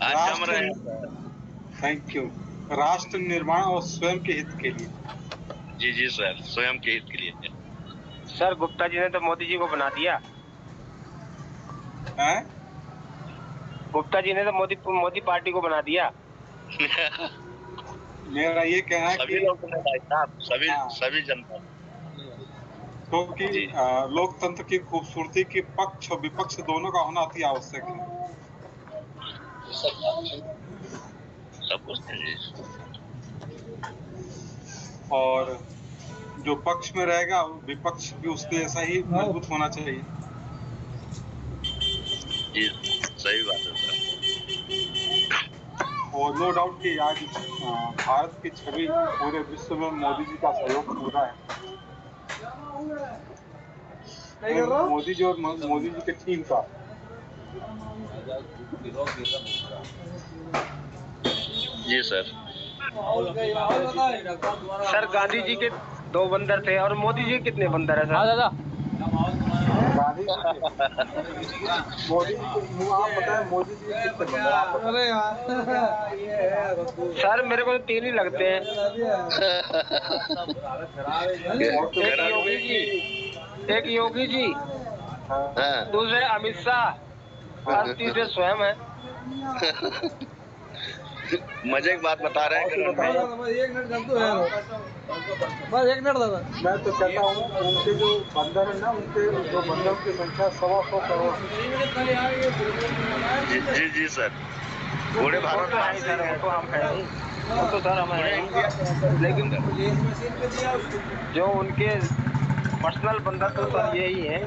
आज जम रहे हैं। Thank you. राष्ट्र निर्माण और स्वयं के हित के लिए। जी जी सर, स्वयं के हित के लिए। सर गुप्ता जी ने तो मोदी जी को बना दिया हैं? गुप्ता जी ने तो मोदी पार्टी को बना दिया। मेरा ये कहना है सभी कि लोग भाई साहब, सभी जनता, क्योंकि जी। लोकतंत्र की खूबसूरती की पक्ष और विपक्ष दोनों का होना अति आवश्यक है। सब कुछ जी। और जो पक्ष में रहेगा विपक्ष भी उसके जैसा ही मजबूत होना चाहिए। जी सही बात है सर। और नो डाउट कि आज भारत की छवि पूरे विश्व में मोदी जी का सहयोग पूरा है। मोदी जी और मोदी जी के टीम का। जी सर। सर गांधी जी के 2 बंदर थे और मोदी जी कितने बंदर है सर? दादा गांधी जी के मोदी जी के आप बताएं मोदी जी के कितने बंदर आप बताएं? अरे यार सर मेरे को तो 3 ही लगते हैं। एक योगी जी, दूसरे अमित शाह और तीसरे स्वयं है। मजे की बात बता रहे हैं करण भाई। 1 मिनट कर दो यार, बस 1 मिनट दादा। मैं तो कहता हूँ उनके जो बंदर है ना, उनके जो बंदरों की संख्या 125 करोड़। जी जी जी सर। पूरे भारत में है सर, वो तो हम हैं ही, वो तो सर हम हैं ही। लेकिन जो उनके पर्सनल बंदर तो सर यही है,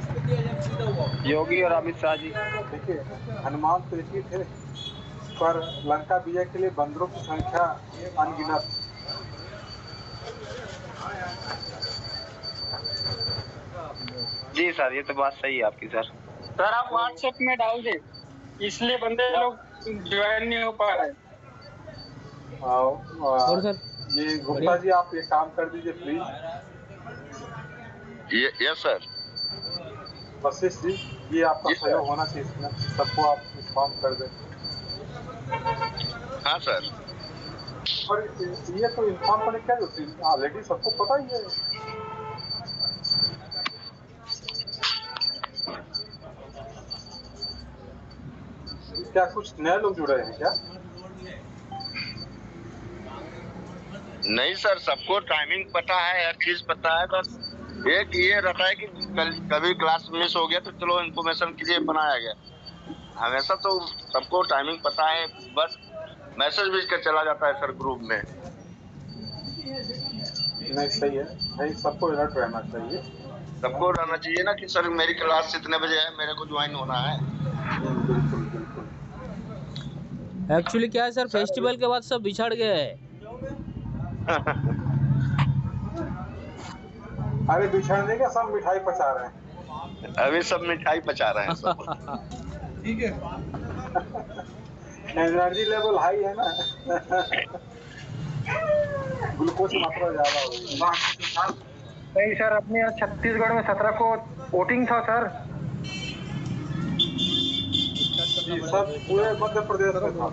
योगी और अमित शाह जी। देखिए हनुमान तो एक ही थे, पर लंका विजय के लिए बंदरों की संख्या अनगिनत। जी सर, ये तो बात सही है आपकी सर। सर आप व्हाट्सएप में डाल दे, इसलिए बंदे लोग ज्वाइन नहीं हो पा रहे। और सर ये गुप्ता जी आप ये काम कर दीजिए please. Yes sir. Vashishth ji ये आपका सहयोग होना चाहिए इसमें, सबको आप इन्फॉर्म कर दें। हाँ सर। और ये तो इन्फॉर्म करने क्या जरूरत है, ऑलरेडी सबको पता ही है। क्या कुछ नए लोग जुड़े हैं क्या? नहीं सर, सबको टाइमिंग पता है, हर चीज पता है। बस एक ये रहता है कि कभी क्लास मिस हो गया तो चलो इन्फॉर्मेशन के लिए बनाया गया। हमेशा तो सबको टाइमिंग पता है, बस मैसेज भेज कर चला जाता है सर ग्रुप में। नहीं सही है, नहीं सबको अलर्ट रहना चाहिए। सबको रहना चाहिए ना कि सर मेरी क्लास इतने बजे है, मेरे को ज्वाइन होना है। बिल्कुल बिल्कुल। एक्चुअली क्या है सर, फेस्टिवल के बाद सब बिछड़ गए हैं। अरे बिछड़ने का सब मिठाई पचा रहे हैं। अभी सब मिठाई पचा रहे हैं सब। ठीक है। एनर्जी लेवल हाई है ना। ग्लूकोज की मात्रा ज्यादा हो गई। नहीं सर, अपने यहाँ छत्तीसगढ़ में 17 को वोटिंग था सर। जी सब पूरे मध्य प्रदेश में था।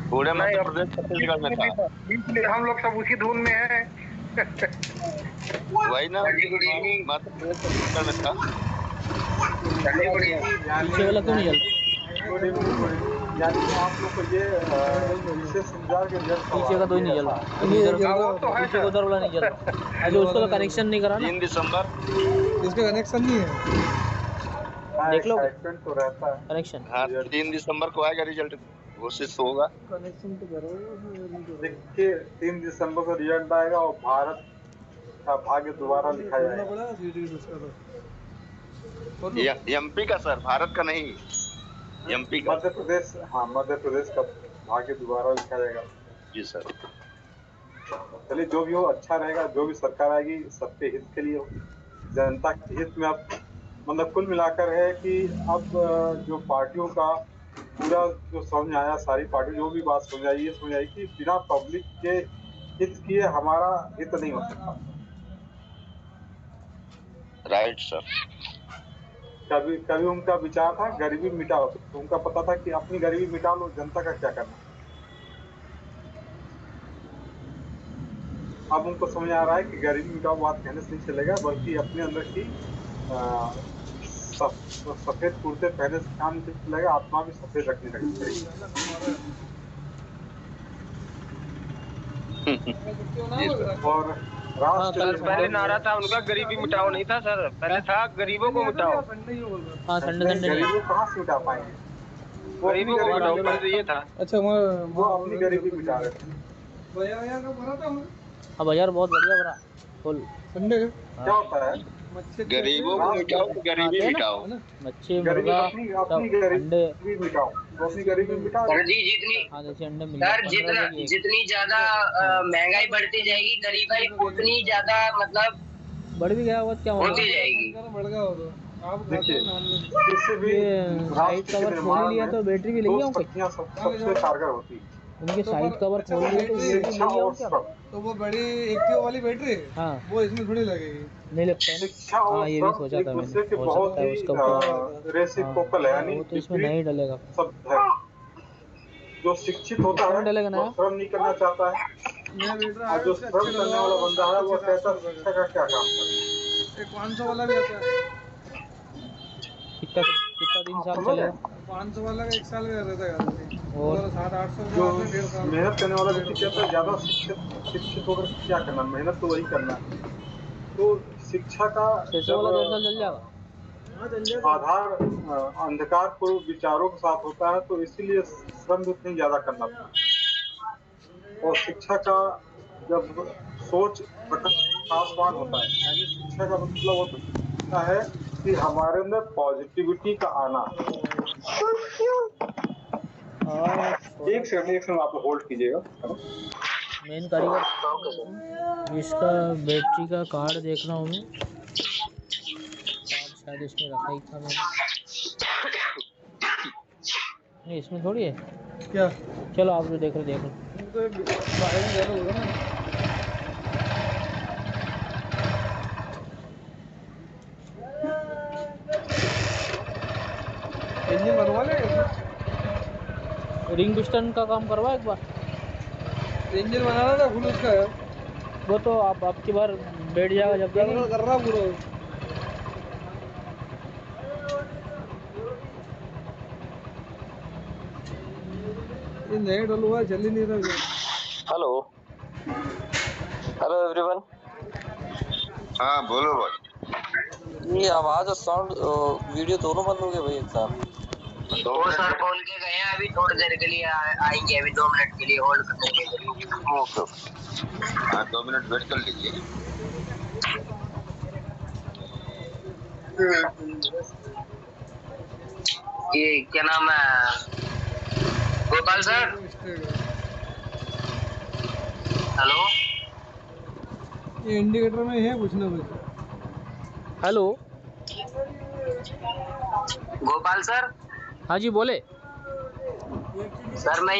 पूरे मध्य प्रदेश छत्तीसगढ़ में था। हम लोग सब उसी धुन में हैं। वही ना, मध्य प्रदेश छत्तीसगढ़ में था। पीछे वाला क्यों नहीं चल रहा? यानी आप लोग को ये विशेष इंतजार के रिजल्ट पीछे का तो ही नहीं चल रहा, पीछे का उधर वाला नहीं चल रहा। अच्छा उसको तो कनेक्शन नहीं करा ना? 3 दिसंबर। इसका कनेक्शन नहीं है, देख लो तो रहता है कनेक्शन। हाँ 3 दिसंबर को आएगा रिजल्ट, घोषित होगा। कनेक्शन तो करो। देखिए 3 दिसंबर को रिजल्ट आएगा और भारत का भाग्य दोबारा लिखा जाएगा। एमपी का सर, भारत का नहीं, एमपी का। मध्य प्रदेश, हाँ मध्य प्रदेश का भाग्य दोबारा लिखा जाएगा। जी सर। चलिए जो भी हो अच्छा रहेगा, जो भी सरकार आएगी सबके हित के लिए हो, जनता के हित में। अब मतलब कुल मिलाकर है कि अब जो पार्टियों का पूरा जो समझ आया, सारी पार्टी जो भी बात समझ आई, ये समझ आई कि बिना पब्लिक के हित किए हमारा हित नहीं हो सकता। Right sir. कभी कभी उनका विचार था गरीबी मिटाओ, तो उनका पता था कि अपनी गरीबी मिटा लो, जनता का क्या करना। अब उनको समझ आ रहा है कि गरीबी मिटाओ बात कहने से नहीं चलेगा, बल्कि अपने अंदर की सफेद कुर्ते पहने से काम नहीं चलेगा, आत्मा भी सफेद रखनी चाहिए। और राष्ट्र सर पहले नारा था उनका गरीबी मिटाओ नहीं था सर, पहले था गरीबों को मिटाओ। हाँ संडे संडे नहीं गरीबों कहाँ से मिटा पाएंगे, वो अपनी गरीबों को मिटाओ गरीबी पहले ये था। अच्छा वो अपनी गरीबी मिटा रहे थे। अब बाजार बहुत बढ़िया भरा फुल संडे क्या होता है, गरीबों को मिटाओ तो गरीबी मिटाओ। मच्छी गरीबी मुर्गा अपनी सब अपनी अंडे। गरीबी मिटाओ, तो अपनी गरीबी मिटा सर रहे। जी जितनी हाँ जैसे अंडे मिल सर जाते 15 रुपए की एक। जितनी ज्यादा महंगाई बढ़ती जाएगी गरीबाई उतनी ज्यादा मतलब बढ़ भी गया वो क्या होगा। होती जाएगी। देखिए किसी भी ये साइड राष्ट्र के कवर खोल निर्माण लिया में तो बैटरी भी ले दो गया हूँ शक्तियां सबसे कारगर होती है, उनके साइड कवर खोल लिया तो बैटरी ले शिक्षा गया और हूँ क्या। श्रम। तो वो बड़ी एक्टिव वाली बैटरी हाँ वो इसमें थोड़ी लगेगी। नहीं लगता है ना। शिक्षा और हाँ ये भी श्रम सोचा एक था दूसरे मैंने, के हो बहुत सकता है ही उसका ऊपर। रेसिप्रोकल है, यानी वो तो इसमें विपरीत नहीं डलेगा। शब्द है। जो शिक्षित होता है कौन डलेगा वो नया? श्रम नहीं करना चाहता है, नया बैटरी और जो श्रम करने वाला बंदा है वो कहता है शिक्षा का क्या काम करना। एक 500 वाला भी आता है। कितना कितना दिन साल समझ चलेगा। रहे? 500 वाला का 1 साल का रहता है। और 700-800 जो का 1.5 साल। मेहनत करने वाला व्यक्ति कहता है ज्यादा शिक्षित होकर क्या करना, मेहनत तो वही करना है। तो शिक्षा का 600 वाला 1.5 साल चल जाएगा। आधार अंधकार पूर्ण विचारों के साथ होता है, तो इसीलिए श्रम भी उतनी ज्यादा करना पड़ता है। और शिक्षा का जब सोच प्रकाशमान होता है, यानी शिक्षा का मतलब होता है कि हमारे अंदर पॉजिटिविटी का आना। और एक सेकंड आप होल्ड कीजिएगा। मेन कारीगर इसका बैटरी का कार्ड देख रहा हूँ मैं, कार्ड शायद इसमें रखा ही था मैंने। नहीं इसमें थोड़ी है क्या चलो आप जो देख रहे देख लो। तो वायरिंग ज़्यादा होगा ना। इंजन बनवा ले, रिंग पिस्टन का काम करवा एक बार। इंजन बनाना था फुल उसका है। वो तो आप आपकी बार बैठ जाएगा जब देखेंगे। कर रहा पूरा। ये नया डल हुआ चल ही नहीं रहा। Hello hello everyone. हाँ बोलो भाई। ये आवाज और साउंड वीडियो दोनों बंद हो गए भाई एक साथ। वो सर बोल के गए हैं अभी थोड़ी देर के लिए आएंगे, अभी 2 मिनट के लिए होल्ड करने के लिए। ओके हाँ 2 मिनट वेट कर लीजिए। ये क्या नाम है गोपाल सर। हेलो ये इंडिकेटर में है कुछ ना कुछ। Hello Gopal sir. हाँ जी बोले। सर मैं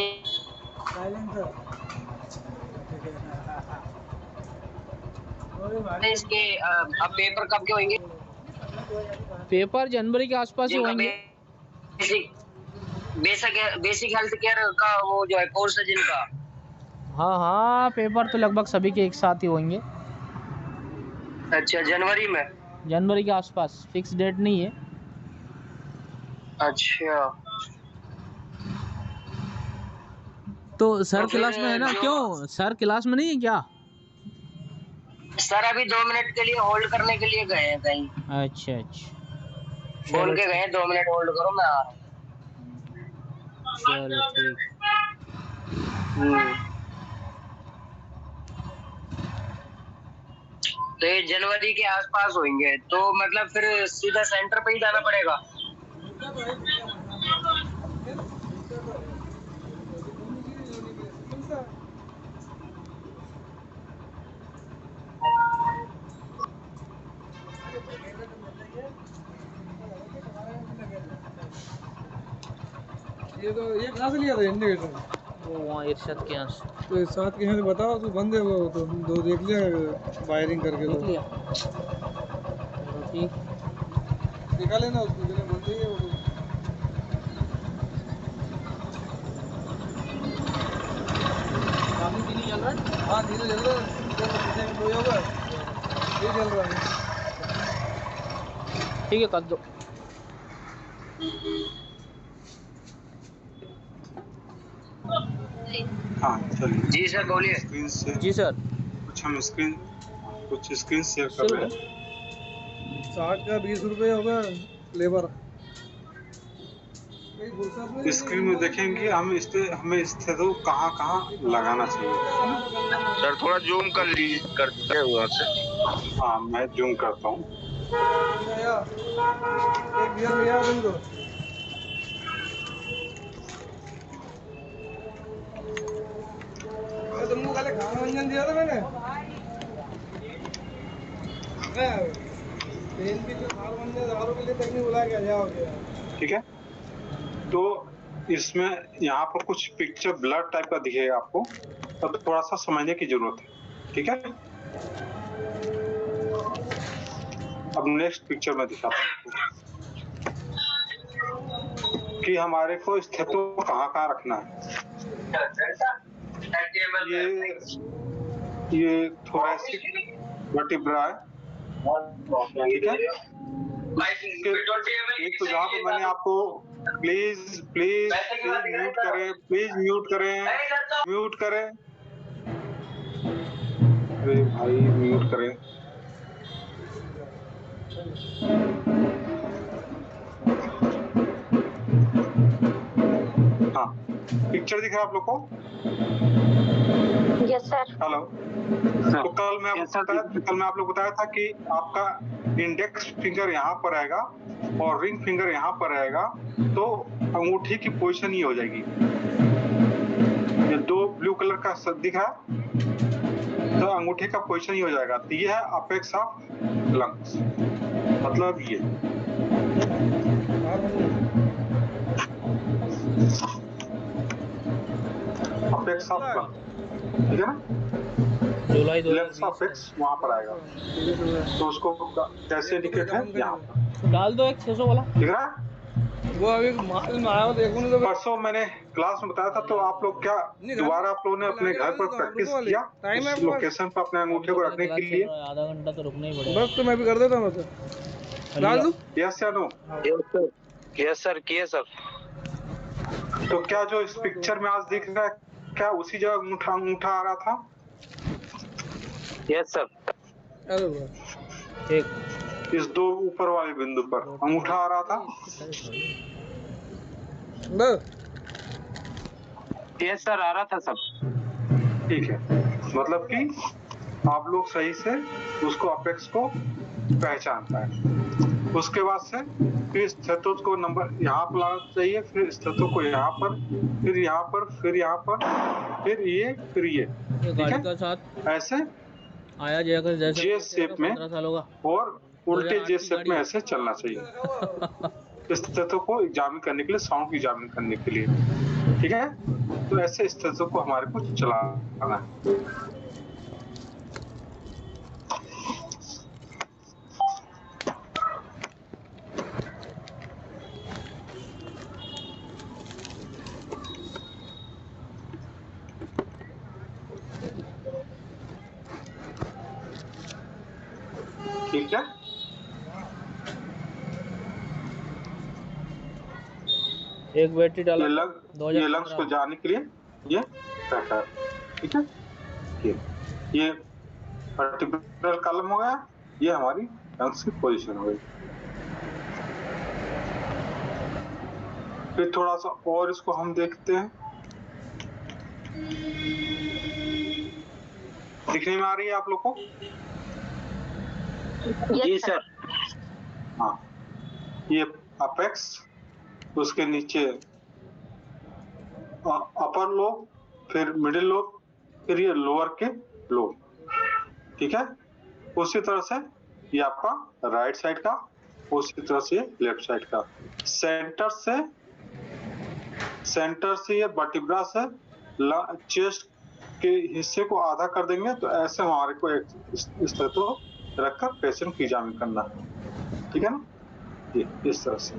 इसके अब पेपर कब के होंगे? पेपर जनवरी के आसपास ही जिनका होंगे। बेसिक हेल्थ केयर का वो जो है कोर्स है जिनका। हाँ हाँ पेपर तो लगभग सभी के एक साथ ही होंगे। अच्छा जनवरी में। जनवरी के आसपास, फिक्स डेट नहीं है। अच्छा तो सर तो फिर क्लास में है ना, जो- क्यों सर क्लास में नहीं है क्या। सर अभी 2 मिनट के लिए होल्ड करने के लिए गए हैं कहीं, अच्छा अच्छा बोल के गए हैं 2 मिनट होल्ड करो मैं आ रहा हूँ। चलो ठीक। तो ये जनवरी के आसपास होंगे, तो मतलब फिर सीधा सेंटर पे ही जाना पड़ेगा। ये कहाँ से लिया था इंडिकेटर? वो वहाँ इरशाद के यहाँ से तो इस साथ के यहाँ से बताओ तो बंद है वो, तो दो देख लिया वायरिंग करके। देख तो लिया। चलो ठीक। दिखा लेना उसको, जरा बोल रही है वो। पानी पीने चल रहा है? हाँ धीरे चल रहा है, कोई होगा ये चल रहा है। ठीक है, कर दो। हाँ चलिए। जी सर बोलिए। स्क्रीन से जी सर। कुछ हम स्क्रीन शेयर कर रहे हैं। 60 का 20 रुपये होगा लेबर। स्क्रीन में देखेंगे हमें स्थिति कहाँ कहाँ लगाना चाहिए। सर थोड़ा जूम कर करते हुआ से। हाँ मैं जूम करता हूँ। एक बियर भैया तुमको तुमको कल खाना व्यंजन दिया था मैंने। ट्रेन की जो खाना व्यंजन दारू के लिए तक नहीं बुला के आ जाओ। ठीक है, तो इसमें यहाँ पर कुछ पिक्चर ब्लर टाइप का दिखेगा आपको, तो थोड़ा सा समझने की जरूरत है। ठीक है, अब नेक्स्ट पिक्चर में दिखाता हूँ कि हमारे को स्थिति को कहाँ कहाँ रखना है। ये थोरैसिक वर्टिब्रा है। ठीक है, एक तो जहाँ पे मैंने आपको प्लीज म्यूट करें। अरे भाई म्यूट करें। हाँ, पिक्चर दिख रहा है आप लोग को? Yes sir. हेलो। तो कल मैं आप लोग बताया था कि आपका इंडेक्स फिंगर यहाँ पर आएगा और रिंग फिंगर यहाँ पर आएगा, तो अंगूठी की पोजीशन ये हो जाएगी। ये दो ब्लू कलर का दिख रहा है, तो अंगूठे का पोजीशन ये हो जाएगा। तो ये है अपेक्स ऑफ लंग्स, मतलब ये अपेक्स ऑफ लंग्स, ठीक है ना? जुलाई 11 अपेक्स वहाँ पर आएगा, तो उसको कैसे इंडिकेट है यहाँ पर डाल दो एक 600 वाला। दिख रहा है? वो अभी माल में आया देखो ना। परसों मैंने क्लास में बताया था, तो आप लोग क्या दोबारा आप लोगों ने अपने घर पर प्रैक्टिस किया उस लोकेशन पर अपने अंगूठे को रखने के लिए? आधा घंटा तो रुकना ही पड़ेगा। बस तो मैं भी कर देता हूँ। डाल दूँ? यस या नो? यस सर, किए सर। तो क्या जो इस पिक्चर में आज दिख रहा है, क्या उसी जगह अंगूठा आ रहा था? Yes sir. अरे वाह, ठीक। इस दो ऊपर वाले बिंदु पर अंगूठा आ रहा था। बस यस सर, आ रहा था सब। ठीक है, मतलब कि आप लोग सही से उसको अपेक्स को पहचान पाए। उसके बाद से फिर स्थितों को नंबर यहाँ पर लाना चाहिए, फिर स्थितों को यहाँ पर, फिर यहाँ पर, फिर यहाँ पर, फिर ये, फिर ये। गाड़ी का साथ ऐसे आया जाकर जैसे जे शेप में 15 साल होगा और उल्टे जे शेप में ऐसे चलना चाहिए। स्थितों को एग्जामिन करने के लिए, साउंड की एग्जामिन करने के लिए। ठीक है, तो ऐसे स्थितों को हमारे को चलाना है। ठीक है, एक बैटरी डाला। ये लंग्स को जाने के लिए ये रहता है। ठीक है, ये वर्टिब्रल कॉलम हो गया, ये हमारी लंग्स की पोजीशन हो गई। फिर थोड़ा सा और इसको हम देखते हैं, दिखने में आ रही है आप लोग को? जी सर। हाँ, ये अपेक्स, उसके नीचे अपर लोब, फिर मिडिल लोब, फिर ये लोअर के लोब। ठीक है, उसी तरह से ये आपका राइट साइड का, उसी तरह से लेफ्ट साइड का। सेंटर से ये वर्टिब्रा से चेस्ट के हिस्से को आधा कर देंगे, तो ऐसे हमारे को एक इस तरह तो रखकर पेशेंट की एग्जामिन करना है। ठीक है ना? ये इस तरह से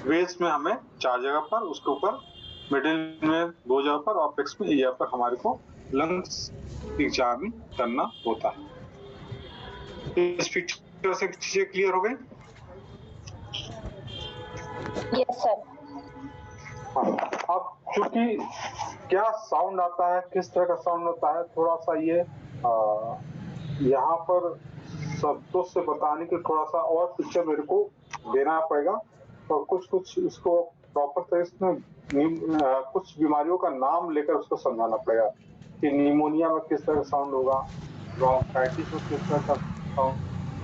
वेज में हमें 4 जगह पर, उसके ऊपर मिडिल में 2 जगह पर और अपेक्स में यहाँ पर हमारे को लंग्स एग्जामिन करना होता है। इस पिक्चर से चीजें क्लियर हो गई? Yes sir. हाँ, अब चूंकि क्या साउंड आता है, किस तरह का साउंड होता है, थोड़ा सा ये यहाँ पर शब्दों से बताने के थोड़ा सा और पिक्चर मेरे को देना पड़ेगा और कुछ इसको प्रॉपर तरीके से कुछ बीमारियों का नाम लेकर उसको समझाना पड़ेगा कि निमोनिया में किस तरह का साउंड होगा, ब्रोंकाइटिस में किस तरह का साउंड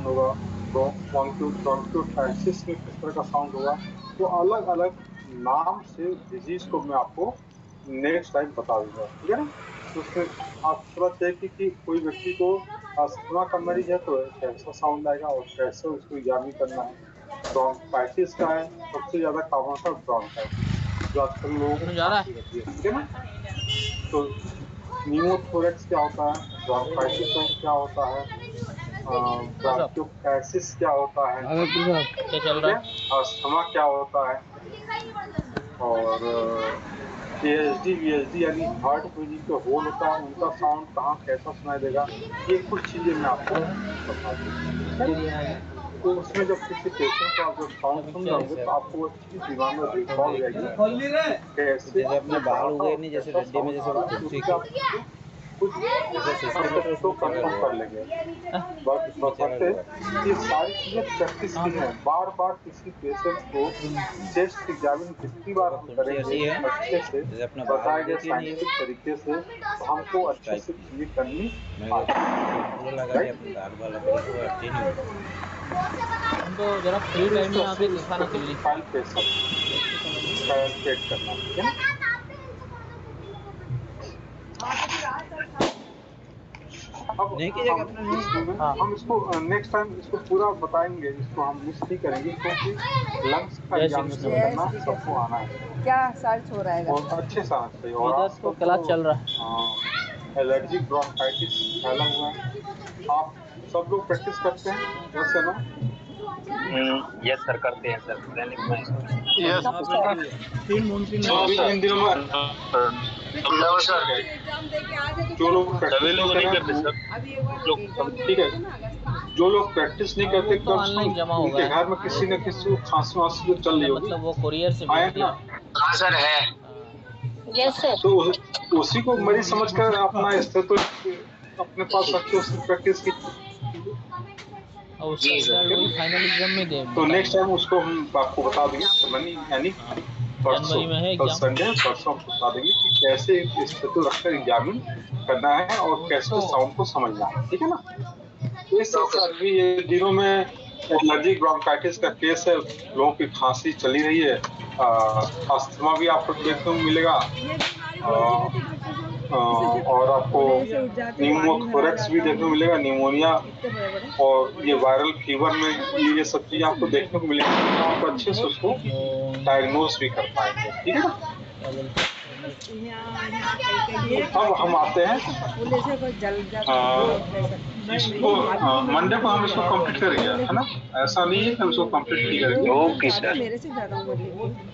होगा, ब्रोंकाइटिस में किस तरह का साउंड होगा। तो अलग अलग नाम से डिजीज को मैं आपको नेक्स्ट टाइम बता दूंगा, ठीक है ना। तो उसमें आप थोड़ा देखिए कि कोई व्यक्ति को अस्थमा का मरीज है तो कैसा साउंड आएगा और कैसे उसको एग्जामिन करना है। ब्रोंकाइटिस का है, सबसे ज्यादा कॉमन था ब्रोंकाइटिस जो आजकल लोगों को, ठीक है ना। तो न्यूमोथोरेक्स क्या होता है, ब्रोंकाइटिस क्या होता है, ब्रोंकाइटिस क्या होता है, अस्थमा क्या होता है, और ASD VSD यानी हार्ट में जो होल होता है उनका साउंड कहाँ कैसा सुनाई देगा, ये कुछ चीजें मैं आपको बता दूँ। तो उसमें जब किसी पेशेंट का आप जब साउंड सुन रहे होंगे तो आपको वो चीज दिमाग में रिकॉल हो जाएगी कैसे अपने बाहर हुए नहीं, जैसे डंडे में जैसे कुछ तो कंफर्म कर लेंगे। बस ये सारी चीजें प्रैक्टिस की है। बार बार किसी पेशेंट को चेस्ट एग्जामिन कितनी बार हम करेंगे अच्छे से बताए गए साइंटिफिक तरीके से, तो हमको अच्छे से चीजें करनी हमको जरा फ्री टाइम में आके दिखाना चाहिए फाइल पेशेंट कैलकुलेट करना, ठीक है ना। अब हम इसको नेक्स्ट टाइम इसको पूरा बताएंगे, इसको हम मिस नहीं करेंगे क्योंकि लंग्स का एग्जामिनेशन करना सबको आना है। क्या सर्च हो रहा है और अच्छे से आना चाहिए। और इधर तो क्लास चल रहा है। एलर्जिक ब्रोंकाइटिस फैला हुआ है, आप सब लोग प्रैक्टिस करते हैं वैसे ना? यस सर, करते हैं सर दैनिक में। यस इन दिनों में जो लोग प्रैक्टिस नहीं करते सर, ठीक है, जो लोग प्रैक्टिस नहीं करते तो ऑनलाइन जमा होगा उनके घर में किसी न किसी को खांसी वांसी तो चल रही होगी, मतलब वो कुरियर से आए ना। हाँ सर है। Yes sir. तो उसी को मरीज समझकर अपना स्थिति अपने पास रख के उसकी प्रैक्टिस की और उसका रिजल्ट वही फाइनल एग्जाम में दे। तो नेक्स्ट टाइम उसको हम आपको बता देंगे, यानी परसों संडे परसों आपको बता देंगे कि कैसे स्थिति रखकर एग्जामिन करना है और कैसे साउंड को समझना है, ठीक है ना। तो इस अभी ये दिनों में एलर्जिक ब्रोंकाइटिस का केस है, लोगों की खांसी चली रही है, अस्थमा भी आपको देखने को मिलेगा, और आपको न्यूमोथोरेक्स भी देखने को मिलेगा, निमोनिया, और ये वायरल फीवर में ये सब चीजें आपको देखने को मिलेगी। तो आप अच्छे से उसको डायग्नोज भी कर पाएंगे, ठीक है ना। अब हम आते हैं इसको मंडे को हम इसको कंप्लीट करेंगे, है ना। ऐसा नहीं है कि हम इसको कंप्लीट नहीं करेंगे। Okay sir.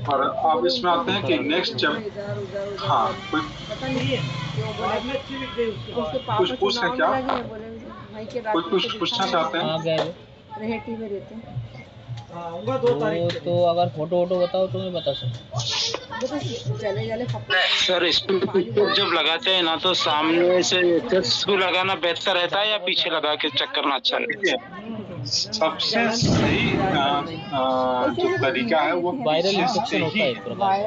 और अब इसमें आते हैं कि नेक्स्ट जब हाँ कुछ पूछ रहे क्या, कुछ पूछना चाहते हैं? तो अगर फोटो वोटो बताओ तो मैं बता सकता। सर इसमें जब लगाते हैं ना तो सामने से इसको लगाना बेहतर रहता है या पीछे लगा के चेक करना अच्छा रहता है? सबसे सही जो तरीका है वो वायरल इन्फेक्शन होता है एक प्रकार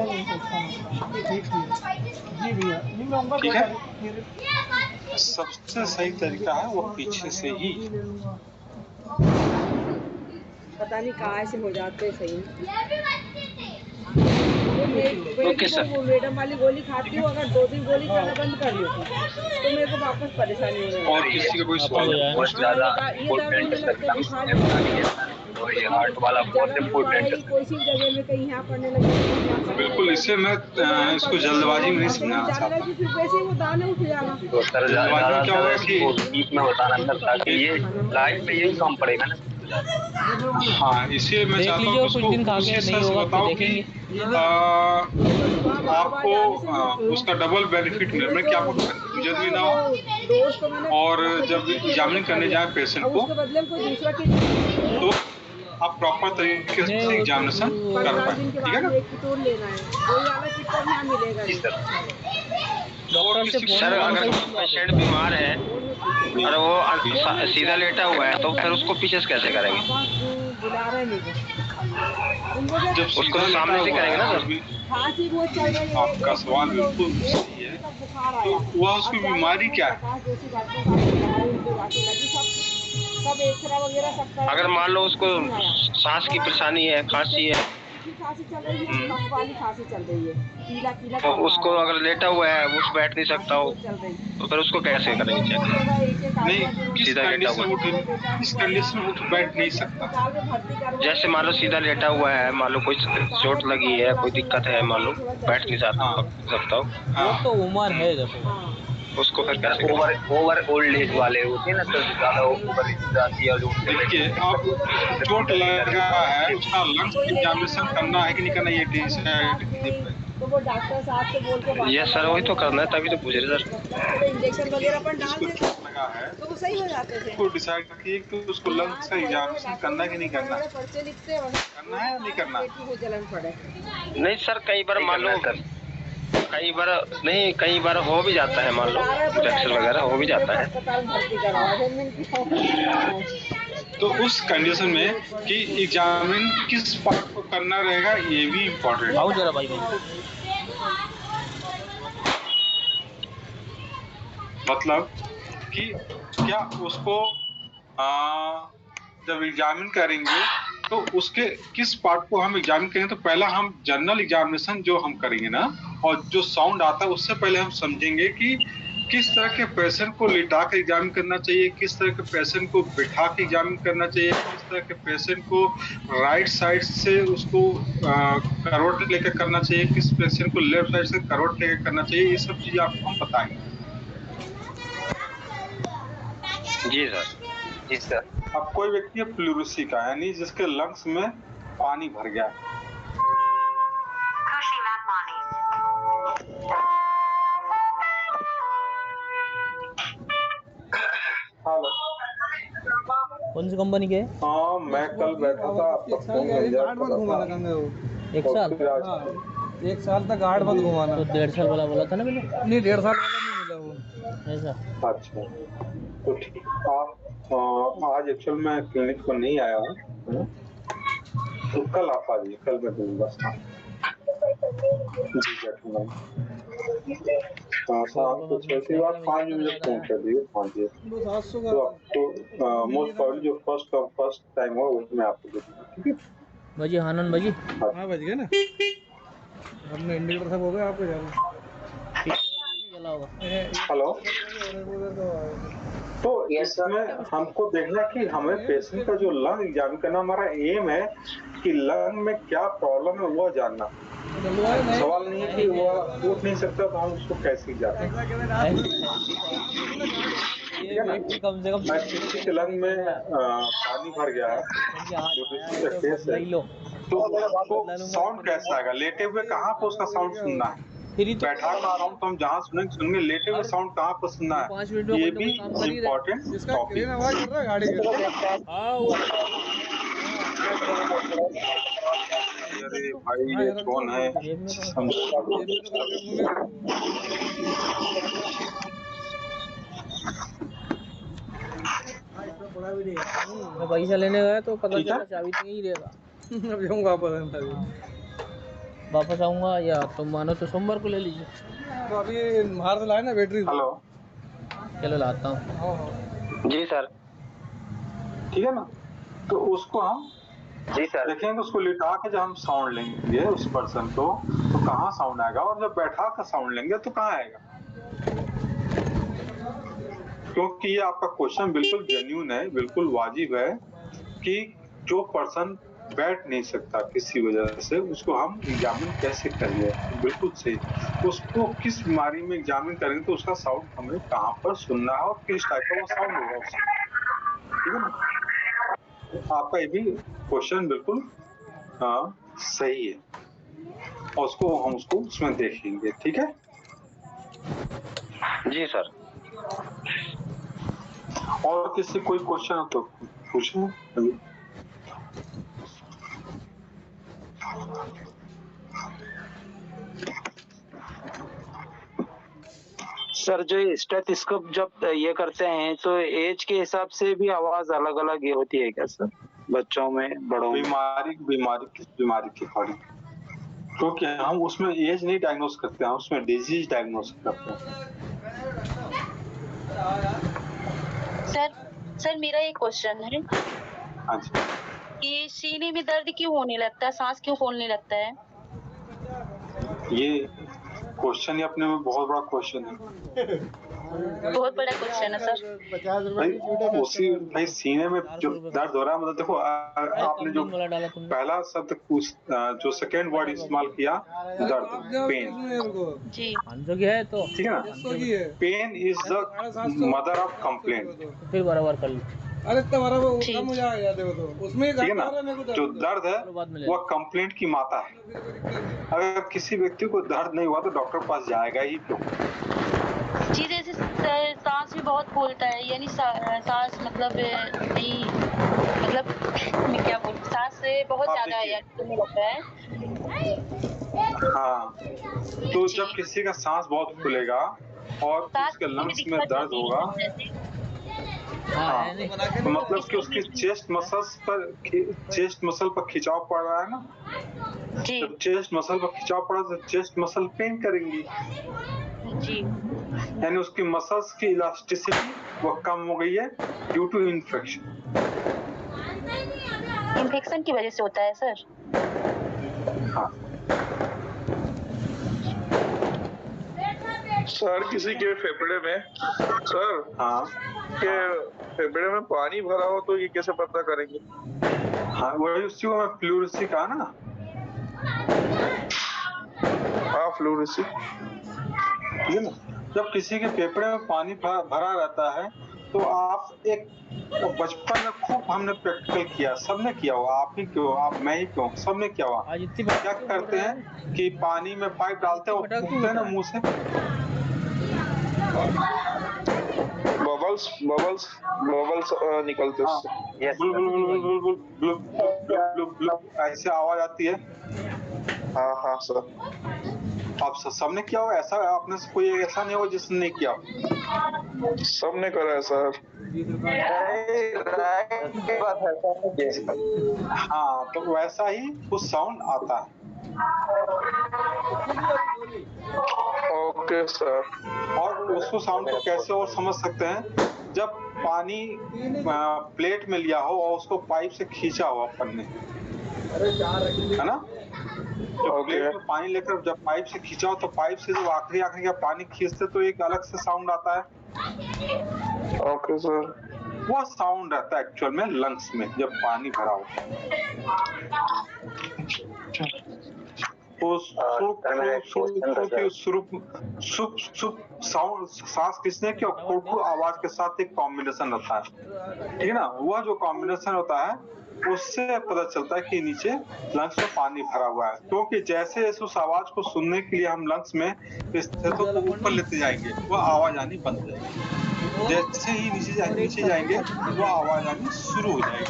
का। ठीक है, सबसे सही तरीका है वो पीछे से ही। पता नहीं कहाँ से हो जाते सही। Okay sir. वो मैडम वाली गोली खाती हूँ, अगर 2 दिन गोली खाना बंद कर ली तो मेरे को वापस परेशानी हो जाएगी। और किसी का कोई सवाल बहुत ज़्यादा इम्पोर्टेंट सर, और ये हार्ट वाला बहुत इम्पोर्टेंट है। कोई सी जगह में कहीं यहाँ पड़ने लगे बिल्कुल, इसे मैं इसको जल्दबाजी में नहीं समझाना चाहता। फिर वैसे वो दाने उठ जाएगा। तो सर ज़्यादा डीप में बताना सर, ताकि ये लाइफ में यही काम पड़ेगा ना। हाँ, इसलिए मैं देख चाहता लीजिए हूँ और कि कुछ दिन खा उसको के उसी नहीं हिसाब से होगा फिर बताओ कि देखेंगे। आपको उसका डबल बेनिफिट मिल रहा है कि आपको कंफ्यूजन भी ना हो, और जब एग्जामिन करने जाए पेशेंट को तो आप प्रॉपर तरीके से एग्जामिनेशन कर पाए। ठीक है ना? डॉक्टर से फोन सर में अगर कंसल्ट पेशेंट बीमार है और वो सीधा लेटा हुआ है तो फिर उसको पीछे से कैसे करेंगे? जब उसको तो सामने से करेंगे ना सर। आपका सवाल बिल्कुल सही है। तो वह उसकी बीमारी क्या है? अगर मान लो उसको सांस की परेशानी है, खांसी है, तो उसको अगर लेटा हुआ है वो बैठ नहीं सकता हो तो फिर उसको कैसे करेंगे चेक? नहीं, सीधा लेटा हुआ किस कंडीशन में उठ बैठ नहीं सकता? जैसे मान लो सीधा लेटा हुआ है, मान लो कोई चोट लगी है, कोई दिक्कत है, मान लो बैठ नहीं सकता हो, वो तो उम्र है देखो। उसको फिर कैसे ओवर ओल्ड एज वाले होते हैं ना, तो ज्यादा ओवर एज जाती है और देखिए, अब चोट लगा है, उसका लंग्स एग्जामिनेशन करना है कि नहीं करना, ये डिसाइड कीजिए पहले। तो वो डॉक्टर साहब से बोल के ये सर वही तो करना है, तभी तो पूछ रहे सर। इंजेक्शन वगैरह पर डाल जिसको देते चोट लगा है तो वो सही हो जाते थे। उसको डिसाइड कीजिए कि उसको लंग्स का एग्जामिनेशन करना है कि नहीं करना, पर्चे लिखते हैं करना है या नहीं करना। वो जलन पड़े। नहीं सर, कई बार मान लो कई बार हो भी जाता है, मान लो इंफेक्शन वगैरह हो भी जाता है। अस्पताल भर्ती करवा तो उस कंडीशन में कि एग्जामिन किस पार्ट को करना रहेगा ये भी इम्पोर्टेंट है। आओ जरा भाई मतलब कि क्या उसको जब एग्जामिन करेंगे तो उसके किस पार्ट को हम एग्जामिन करेंगे, तो पहला हम जनरल एग्जामिनेशन जो हम करेंगे ना, और जो साउंड आता है उससे पहले हम समझेंगे कि किस तरह के पेशेंट को लिटा के एग्जामिन करना चाहिए, किस तरह के पेशेंट को बिठा के एग्जामिन करना चाहिए, किस तरह के पेशेंट को राइट साइड से उसको करवट लेकर करना चाहिए, किस पेशेंट को लेफ्ट साइड से करवट लेकर करना चाहिए, ये सब चीजें आपको हम बताएंगे। जी सर। अब कोई व्यक्ति प्लूरिसी का यानी जिसके लंग्स में पानी भर गया, हेलो, कौन सी कंपनी के? हाँ मैं कल बैठा था, आपका फोन गार्ड मत घुमाना कंगे वो। एक साल? हाँ, 1 साल तक गार्ड मत घुमाना। तो 1.5 साल वाला बोला था ना मैंने। नहीं, 1.5 साल वाला नहीं मिला वो। ऐसा? अच्छा, तो ठीक। आप आज एक्चुअल में क्लिनिक पर नहीं आया हूँ, तो कल आप आ जाइए, कल मैं दूंगा। जी बैठूंगा। शाम को 6 से बाद 5 बजे फोन कर दिए, 5 बजे। वो 700 का तो आपको मोस्ट प्रॉब्ली जो फर्स्ट टाइम हो उसमें आपको दे दूंगा। ठीक है भाजी, हानन भाजी। हाँ बज गए ना, हमने इंडिकेटर सब हो गए आपको जाना। चला होगा। हेलो, तो इसमें हमको देखना कि हमें पेशेंट का जो लंग एग्जामिन करना, हमारा एम है कि लंग में क्या प्रॉब्लम है वो जानना। सवाल नहीं है कि वो उठ नहीं सकता तो हम उसको कैसे जाते हैं। कम से कम मैं किसी के लंग में पानी भर गया है, जो केस है, तो उसको साउंड कैसा आएगा, लेटे हुए कहाँ पर उसका साउंड सुनना है, बैठा का साउंड तो हम जहाँ सुनेंगे, लेटे हुए साउंड कहाँ पर सुनना है, ये भी इम्पोर्टेंट टॉपिक। अरे भाई ये कौन है, मैं पैसा लेने गया तो पता चला चाबी तो यही रहेगा। अब जाऊंगा वापस आऊंगा, या तुम मानो तो सोमवार को ले लीजिए। तो अभी बाहर से लाए ना बैटरी। हेलो, चलो लाता हूँ। जी सर। ठीक है ना, तो उसको हम जी सर देखेंगे, उसको लिटा के जब हम साउंड लेंगे उस पर्सन को तो कहाँ साउंड आएगा, और जब बैठा कर साउंड लेंगे तो कहाँ आएगा। क्योंकि ये आपका क्वेश्चन बिल्कुल जेन्युइन है, बिल्कुल वाजिब है कि जो पर्सन बैठ नहीं सकता किसी वजह से, उसको हम एग्जामिन कैसे करेंगे। बिल्कुल सही, उसको किस बीमारी में एग्जामिन करेंगे तो उसका साउंड हमें कहाँ पर सुनना है और किस टाइप का वो साउंड होगा उसका। ठीक है ना। आपका ये भी क्वेश्चन बिल्कुल सही है, और उसको उसमें देखेंगे, ठीक है। जी सर। और किसी कोई क्वेश्चन हो तो पूछो अभी। सर जो स्टेथोस्कोप जब ये करते हैं तो एज के हिसाब से भी आवाज अलग अलग ये होती है क्या सर, बच्चों में, बड़ों में? बीमारी के अकॉर्डिंग, क्योंकि हम उसमें एज नहीं डायग्नोस करते हैं, उसमें डिजीज डायग्नोस करते हैं। सर मेरा एक क्वेश्चन है हाँ जी। कि सीने में दर्द क्यों होने लगता है, सांस क्यों फूलने लगता है? ये क्वेश्चन ही अपने में बहुत बड़ा क्वेश्चन है। बहुत बड़ा क्वेश्चन है सर। भाई सीने में जो दर्द हो रहा है, मतलब देखो आपने जो पहला शब्द जो सेकेंड वर्ड इस्तेमाल किया, दर्द, पेन जी, क्या है तो ठीक है ना। Pain is the mother of complaint. फिर बराबर कर लो। अरे तुम्हारा वो कम हो जाएगा, देखो तो उसमें ठीक है ना, जो दर्द है वह कंप्लेंट की माता है। अगर किसी व्यक्ति को दर्द नहीं हुआ तो डॉक्टर के पास जाएगा ही क्यों? जी जैसे सांस भी बहुत फूलता है, यानी सांस मतलब नहीं, मतलब मैं क्या बोलूं, सांस से बहुत ज्यादा फूलने लगता है। हाँ, तो जब किसी का सांस बहुत फूलेगा और उसके लंग्स में दर्द होगा, हाँ, तो मतलब कि उसकी चेस्ट मसल पर खिंचाव पड़ रहा है ना। जब चेस्ट मसल पर खिंचाव पड़ा तो चेस्ट मसल पेन करेंगी जी, यानी उसकी मसल्स की इलास्टिसिटी वो कम हो गई है ड्यू टू इन्फेक्शन। इन्फेक्शन की वजह से होता है सर। हाँ सर, किसी के फेफड़े में सर, हाँ, के फेफड़े में पानी भरा हो तो ये कैसे पता करेंगे? हाँ, वही उसी को मैं फ्लूरेंसी कहा ना। हाँ, फ्लूरेंसी, ठीक है ना। जब किसी के फेफड़े में पानी भरा रहता है तो आप एक बचपन में खूब हमने प्रैक्टिकल किया, सबने किया हुआ, आप ही क्यों, आप मैं ही क्यों, सबने किया हुआ। क्या करते हैं कि पानी में पाइप डालते हैं, वो फूकते हैं ना मुंह से, बबल्स निकलते हैं, ऐसे आवाज आती है। हाँ हाँ सर, आप सबने किया हो ऐसा? आपने से कोई ऐसा नहीं होगा जिसने नहीं किया? सबने करा है सर। हाँ, तो वैसा ही कुछ साउंड आता है। Okay sir. और उसको साउंड को कैसे और समझ सकते हैं, जब पानी प्लेट में लिया हो और उसको पाइप से खींचा हो अपन ने, है ना। जब प्लेट में पानी लेकर जब पाइप से खींचा हो तो पाइप से जब आखिरी का पानी खींचते तो एक अलग से साउंड आता है। Okay sir. वो साउंड रहता है एक्चुअल में लंग्स में जब पानी भरा हो। तो साउंड सांस खींचने की और आवाज के साथ एक कॉम्बिनेशन रहता है, ठीक है ना। वह जो कॉम्बिनेशन होता है उससे पता चलता है कि नीचे लंग्स में पानी भरा हुआ है। क्योंकि जैसे जैसे उस आवाज को सुनने के लिए हम लंग्स में स्टेथोस्कोप को ऊपर लेते जाएंगे वह आवाज आनी बंद हो जाएगी, जैसे ही नीचे जाएंगे वह आवाज आनी शुरू हो जाएगी,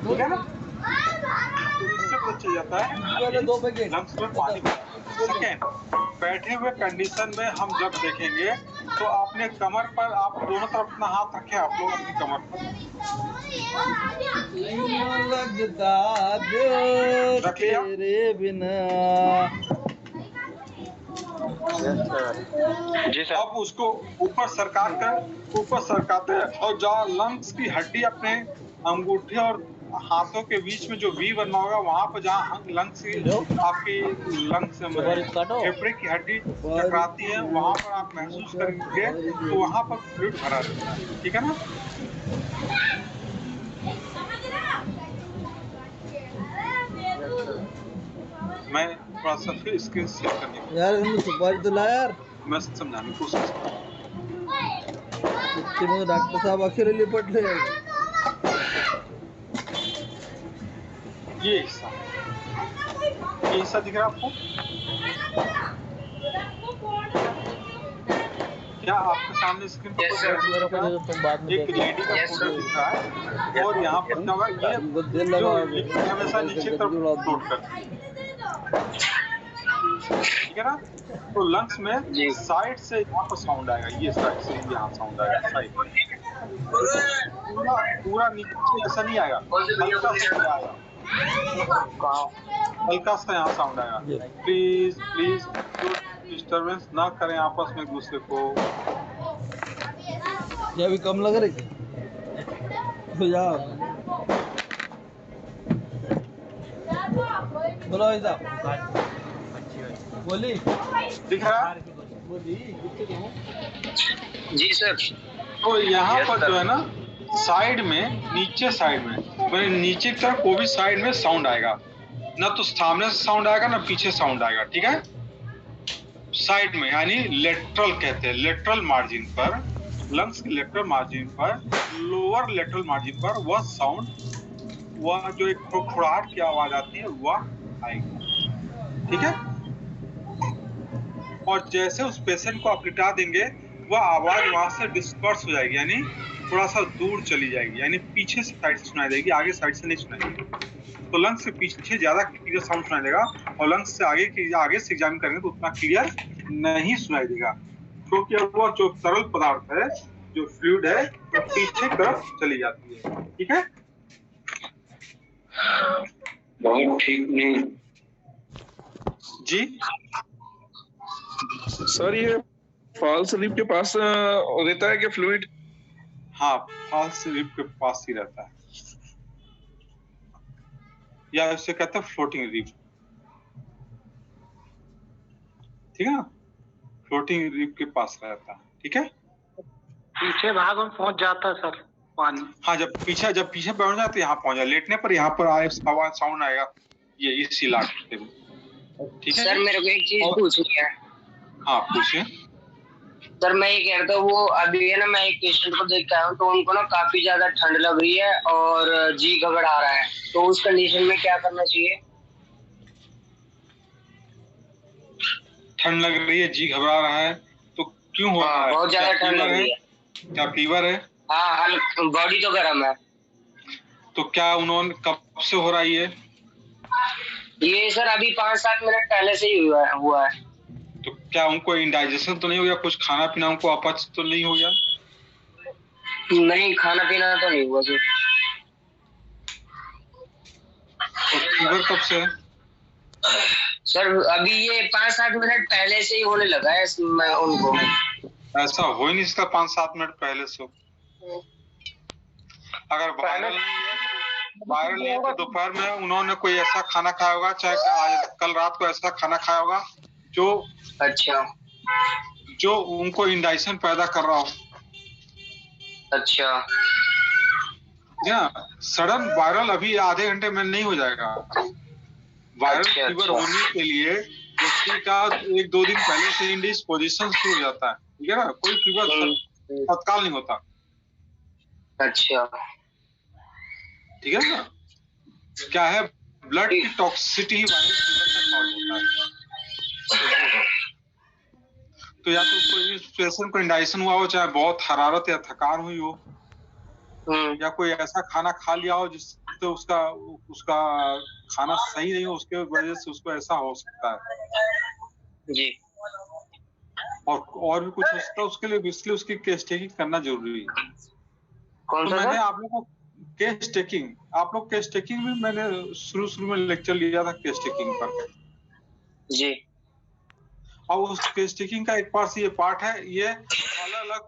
ठीक है ना। तो इससे पता चल जाता है लंग्स में पानी भरा। सेकेंड, बैठे हुए कंडीशन में हम जब देखेंगे तो आपने कमर पर, आप दोनों तरफ अपना हाथ रखे, आप लोग अपनी कमर पर तेरे बिना। जी सर। अब उसको ऊपर सरकाते हैं और जहाँ लंग्स की हड्डी अपने अंगूठे और हाथों के बीच में जो वी बना होगा वहां पर जहाँ लंग्स आपकी लंग्स फेफड़े की हड्डी टकराती है वहां पर आप महसूस करेंगे तो वहां पर फ्लूइड भरा रहता है, ठीक है ना। मैं थोड़ा सा फिर स्क्रीन शेयर करने की यार सुपारी तो ला यार, मैं समझाने की कोशिश डॉक्टर साहब अखेर लिपटले। ये हिस्सा दिख रहा है आपको? क्या आपके सामने स्क्रीन पर एक लेडी का फोटो दिख रहा है और यहाँ पर क्या होगा, ये लिक्विड हमेशा नीचे की तरफ फ्लोट करती है, ठीक है ना? तो लंग्स में साइड से यहाँ पर साउंड आएगा, ये साइड से यहाँ साउंड आएगा, साइड पूरा नीचे ऐसा नहीं आएगा, हल्का सा यहाँ साउंड आएगा। प्लीज डिस्टरबेंस ना करें आपस में एक दूसरे को। ये अभी कम लग रही तो जाओ बोलो ऐसा बोली दिख रहा है? जी सर। तो यहाँ पर जो है ना साइड में, नीचे साइड में, मैंने नीचे की तरफ कोई भी साइड में साउंड आएगा, ना तो सामने से साउंड आएगा ना पीछे साउंड आएगा, ठीक है? साइड में यानी लेटरल कहते हैं, लेटरल मार्जिन पर, लंग्स के लेटरल मार्जिन पर, लोअर लेटरल मार्जिन पर वह साउंड, वह जो एक खुड़खुड़ाहट की आवाज आती है वह आएगी, ठीक है? और जैसे उस पेशेंट को आप लिटा देंगे वह आवाज वहां से डिस्पर्स हो जाएगी, यानी थोड़ा सा दूर चली जाएगी, यानी पीछे से साइड से सुनाई देगी, आगे साइड से नहीं सुनाई देगी। तो लंग्स से पीछे ज्यादा क्लियर साउंड सुनाई देगा और लंग्स से आगे से एग्जामिन करेंगे तो उतना क्लियर नहीं सुनाई देगा, क्योंकि वो जो तरल पदार्थ है, जो फ्लूइड है, वो पीछे की तरफ चली जाती है, ठीक है? बहुत ठीक नहीं जी सर, ये फॉल्स रिप के पास रहता है क्या फ्लूइड? हाँ, फॉल्स रिप के पास ही रहता है, या उसे कहते हैं फ्लोटिंग रिप, ठीक है ना? फ्लोटिंग रिप के पास रहता है, ठीक है? पीछे भाग में पहुंच जाता है सर पानी। हाँ, जब पीछे पहुंच जाते यहाँ पहुंच जाए, लेटने पर यहाँ पर आए आवाज साउंड आएगा, ये इसी इलाके में, ठीक है? सर मेरे को एक चीज पूछनी है। हाँ पूछिए। सर मैं ये कह रहा था, वो अभी है ना, मैं एक पेशेंट को देख के आया हूँ, तो उनको ना काफी ज्यादा ठंड लग रही है और जी घबरा रहा है, तो उस कंडीशन में क्या करना चाहिए? ठंड लग रही है, जी घबरा रहा है, तो क्यों हो रहा है? बहुत ज्यादा ठंड लग रही है। क्या फीवर है? हाँ, बॉडी तो गर्म है। तो क्या उन्होंने कब से हो रहा है ये सर अभी 5-7 मिनट पहले से ही हुआ है। तो क्या उनको इंडाइजेशन तो नहीं हो गया? कुछ खाना पीना उनको अपच तो नहीं हो गया? नहीं, खाना पीना तो नहीं हुआ सर। तो फीवर कब से है? सर अभी ये 5-7 मिनट पहले से ही होने लगा है उनको। ऐसा हो ही नहीं इसका 5-7 मिनट पहले से। अगर वायरल नहीं है तो दोपहर में उन्होंने कोई ऐसा खाना खाया होगा, चाहे आज कल रात को ऐसा खाना खाया होगा जो जो उनको इंडाइजेशन पैदा कर रहा हो। अच्छा। सडन वायरल अभी आधे घंटे में नहीं हो जाएगा। वायरल फीवर होने के लिए व्यक्ति का 1-2 दिन पहले से इंडिस्पोजिशन शुरू हो जाता है, ठीक है ना? कोई फीवर तत्काल नहीं होता। अच्छा, ठीक है ना? क्या है, ब्लड की टॉक्सिसिटी ही वायरल फीवर का कॉज होता है। तो या तो कोई पेशेंट को इंडाइजेशन हुआ हो, चाहे बहुत हरारत या थकान हुई हो, या कोई ऐसा खाना खा लिया हो जिससे उसका खाना सही नहीं हो, उसके वजह से उसको ऐसा हो सकता है जी। और भी कुछ हो सकता है उसके लिए, इसलिए उसकी केस टेकिंग करना जरूरी है। कौन सा? मैंने आप लोगों को केस टेकिंग भी मैंने शुरू में लेक्चर लिया था केस टेकिंग पर जी। और उस केस टेकिंग का एक पार्ट ये पार्ट है, ये अलग अलग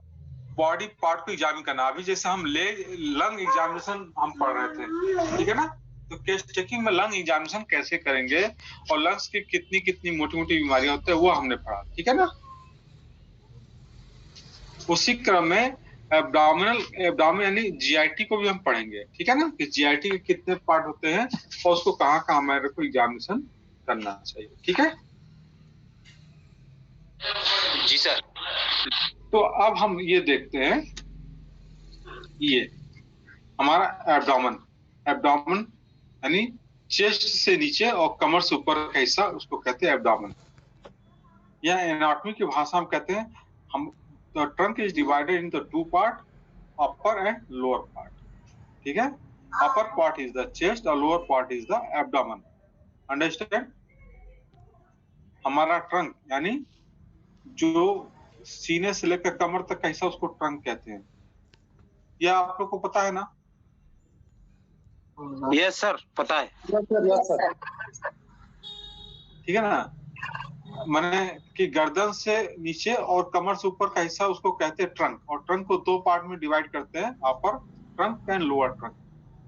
बॉडी पार्ट को एग्जामिन करना। अभी जैसे हम लंग एग्जामिनेशन हम पढ़ रहे थे, ठीक है ना? तो केस टेकिंग में लंग एग्जामिनेशन कैसे करेंगे और लंग्स की कितनी मोटी मोटी बीमारियां होती है वो हमने पढ़ा, ठीक है ना? उसी क्रम में एब्डोमेन यानी जीआईटी को भी हम पढ़ेंगे, ठीक है ना? कि जीआईटी के कितने पार्ट होते हैं और उसको कहाँ हमारे को एग्जामिनेशन करना चाहिए, ठीक है जी सर। तो अब हम ये देखते हैं, ये हमारा एब्डोमेन यानी चेस्ट से नीचे और कमर से ऊपर का हिस्सा उसको कहते हैं एब्डोमेन। या एनाटॉमी की भाषा में कहते हैं हम the trunk is divided in the two part, upper and lower part. ठीक है, upper part is the chest और lower part is the abdomen. Understand? हमारा ट्रंक यानी जो सीने से लेकर कमर तक का हिस्सा उसको ट्रंक कहते हैं। यह आप लोग को पता है ना? यस सर, पता है। ठीक है ना? माने कि गर्दन से नीचे और कमर से ऊपर का हिस्सा उसको कहते हैं ट्रंक। और ट्रंक को दो पार्ट में डिवाइड करते हैं, अपर trunk and lower trunk.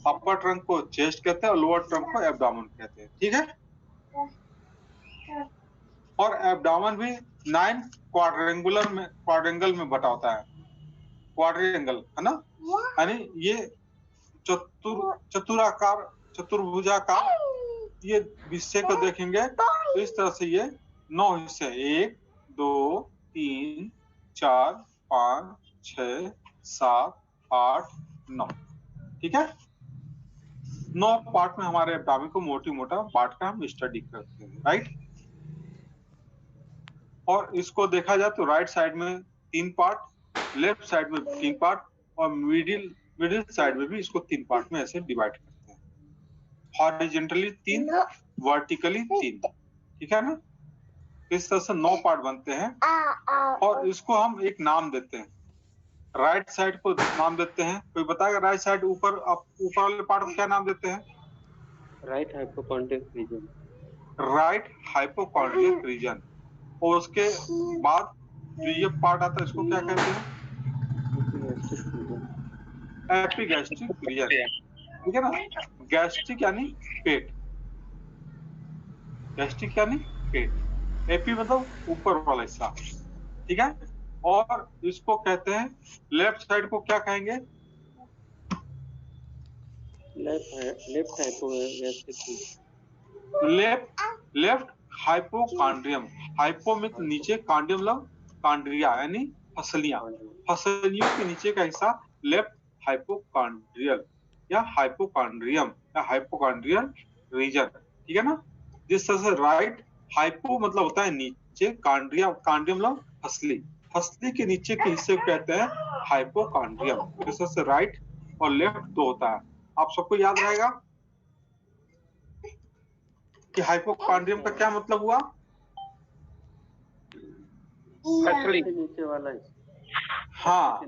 Upper trunk को चेस्ट कहते हैं और लोअर ट्रंक को एब्डोमेन कहते हैं। ठीक है? और एब्डोमेन भी 9 क्वाड्रेंगल में बटा होता है। क्वाड्रेंगल है ना, यानी ये चतुर्भुजाकार ये हिस्से को देखेंगे तो इस तरह से ये 9 हिस्से, 1 2 3 4 5 6 7 8 9। ठीक है, 9 पार्ट में हमारे एब्डोमेन को मोटी मोटा पार्ट का हम स्टडी करते हैं, राइट। और इसको देखा जाए तो राइट साइड में 3 पार्ट, लेफ्ट साइड में 3 पार्ट और मिडिल साइड में भी इसको 3 पार्ट में ऐसे डिवाइड करते हैं। Horizontally 3, vertically 3। ठीक है ना? इस तरह से 9 पार्ट बनते हैं और इसको हम एक नाम देते हैं। राइट साइड को नाम देते हैं, कोई बताएगा राइट साइड ऊपर वाले पार्ट को क्या नाम देते हैं? Right hypochondrial region. Right hypochondrial region. और उसके बाद जो ये पार्ट आता है इसको क्या कहते हैं? Epigastric region. ठीक है ना? गैस्ट्रिक यानी पेट, गैस्ट्रिक यानी पेट, एपी मतलब ऊपर वाला हिस्सा। ठीक है? और इसको कहते हैं, लेफ्ट साइड को क्या कहेंगे? Left hypochondrium. हाइपो में नीचे, कॉन्ड्रियम मतलब कॉन्ड्रिया यानी फसलियां, फसलियों के नीचे का हिस्सा लेफ्ट हाइपोकॉन्ड्रियल या हाइपोकॉन्ड्रियम या हाइपोकॉन्ड्रियल रीजन। ठीक है ना? जिस तरह से राइट हाइपो मतलब होता है नीचे, कॉन्ड्रिया कॉन्ड्रियम मतलब फसली, फसली के नीचे के हिस्से को कहते हैं हाइपोकॉन्ड्रियम। जिस तरह से राइट और लेफ्ट 2 होता है। आप सबको याद रहेगा कि हाइपोकॉन्ड्रियम का क्या मतलब हुआ? नीचे वाला। हाँ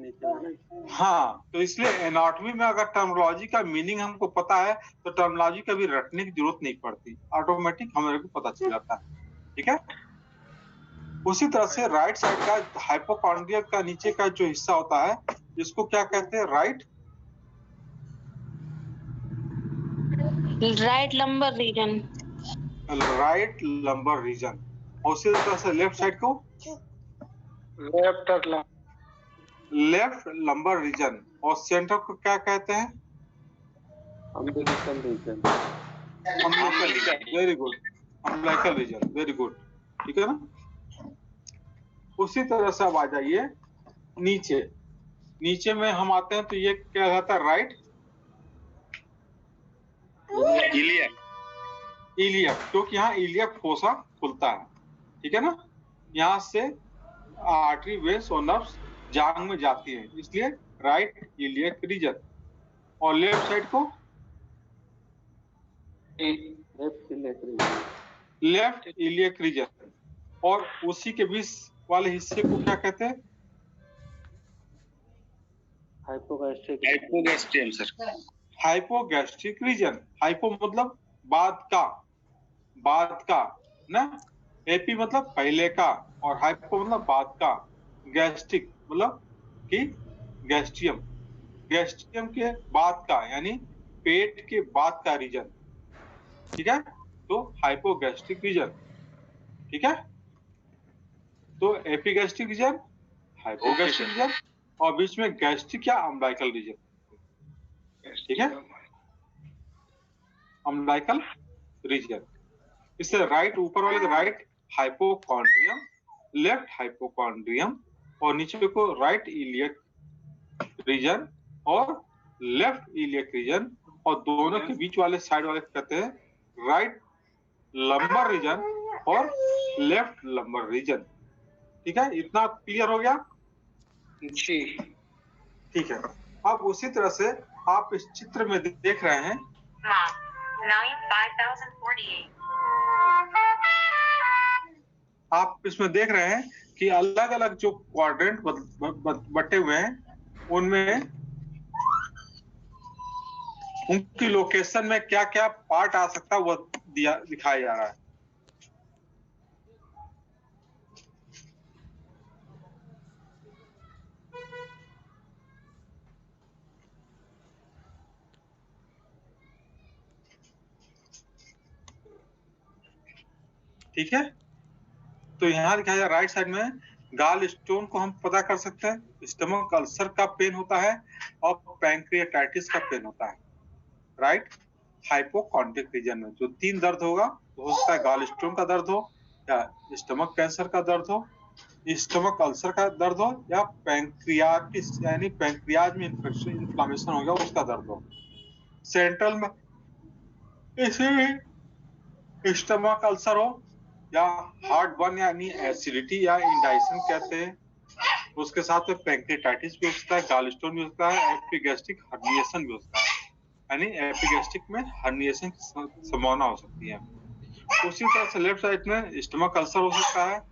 हाँ, तो इसलिए एनाटॉमी में अगर टर्मिनोलॉजी का मीनिंग हमको पता है तो टर्मिनोलॉजी का भी रटने की जरूरत नहीं पड़ती, ऑटोमेटिक हमें को पता चल जाता है। ठीक है? उसी तरह से राइट साइड का हाइपोकॉन्ड्रिया का नीचे का जो हिस्सा होता है इसको क्या कहते हैं? Right lumbar region. Right lumbar region. और उसी तरह से लेफ्ट साइड को लेफ्ट लंबर रीजन। और सेंटर को क्या कहते हैं? Umbilical region. Very good, umbilical region, very good. ठीक है ना? उसी तरह से अब आ जाइए नीचे। नीचे में हम आते हैं तो ये क्या कहता है? राइट इलियक, क्योंकि यहाँ इलियक फोसा खुलता है। ठीक है ना? यहाँ से आर्टरी, वेन्स और नर्व्स जांग में जाती है, इसलिए राइट इलियक रीजन। और लेफ्ट साइड को लेफ्ट इलियक रीजन। और उसी के बीच वाले हिस्से को क्या कहते हैं? Hypogastrium sir. Hypogastric region. Hypo मतलब बाद का ना, एपी मतलब पहले का और हाइपो मतलब बाद का। गैस्ट्रिक मतलब कि गैस्ट्रियम, गैस्ट्रियम के बाद का यानी पेट के बाद का रीजन। ठीक है? तो हाइपोगैस्ट्रिक रीजन। ठीक है? तो एपिगैस्ट्रिक रीजन, हाइपोगैस्ट्रिक रीजन और बीच में गैस्ट्रिक या अम्बिलिकल रीजन। ठीक है? Umbilical reason. इससे राइट ऊपर वाले राइट हाइपोकॉन्ड्रियम, लेफ्ट हाइपोकॉन्ड्रियम और नीचे को राइट इलियक रीजन और लेफ्ट इलियक रीजन। और दोनों के बीच वाले साइड वाले कहते हैं राइट लंबर रीजन और लेफ्ट लंबर रीजन। ठीक है, इतना क्लियर हो गया जी। ठीक है। अब उसी तरह से आप इस चित्र में देख रहे हैं आप इसमें देख रहे हैं कि अलग अलग जो क्वाड्रेंट बटे हुए हैं उनमें उनकी लोकेशन में क्या क्या पार्ट आ सकता है वो दिखाया जा रहा है। ठीक है, तो यहाँ लिखा है राइट साइड में गाल स्टोन को हम पता कर सकते हैं, स्टमक अल्सर का पेन होता है और पैंक्रियाटाइटिस का पेन होता है। राइट हाइपोकॉन्ड्रिक रीजन में जो 3 दर्द होगा तो हो सकता है गाल स्टोन का दर्द हो या स्टमक कैंसर का दर्द हो, स्टमक अल्सर का दर्द हो या पैंक्रियाटिस यानी पैंक्रियाज में इन्फ्लामेशन हो गया उसका दर्द हो। सेंट्रल में इसी स्टमक अल्सर हो या हार्ट बर्न यानी एसिडिटी या इंडाइशन कहते हैं, उसके साथ में पैंक्रियाटाइटिस भी हो सकता है, गाल स्टोन भी हो सकता है, एपिगैस्ट्रिक हर्निएशन भी हो सकता है, यानी एपिगैस्ट्रिक में हर्निएशन की संभावना हो सकती है। उसी तरह से लेफ्ट साइड में स्टमक अल्सर हो सकता है,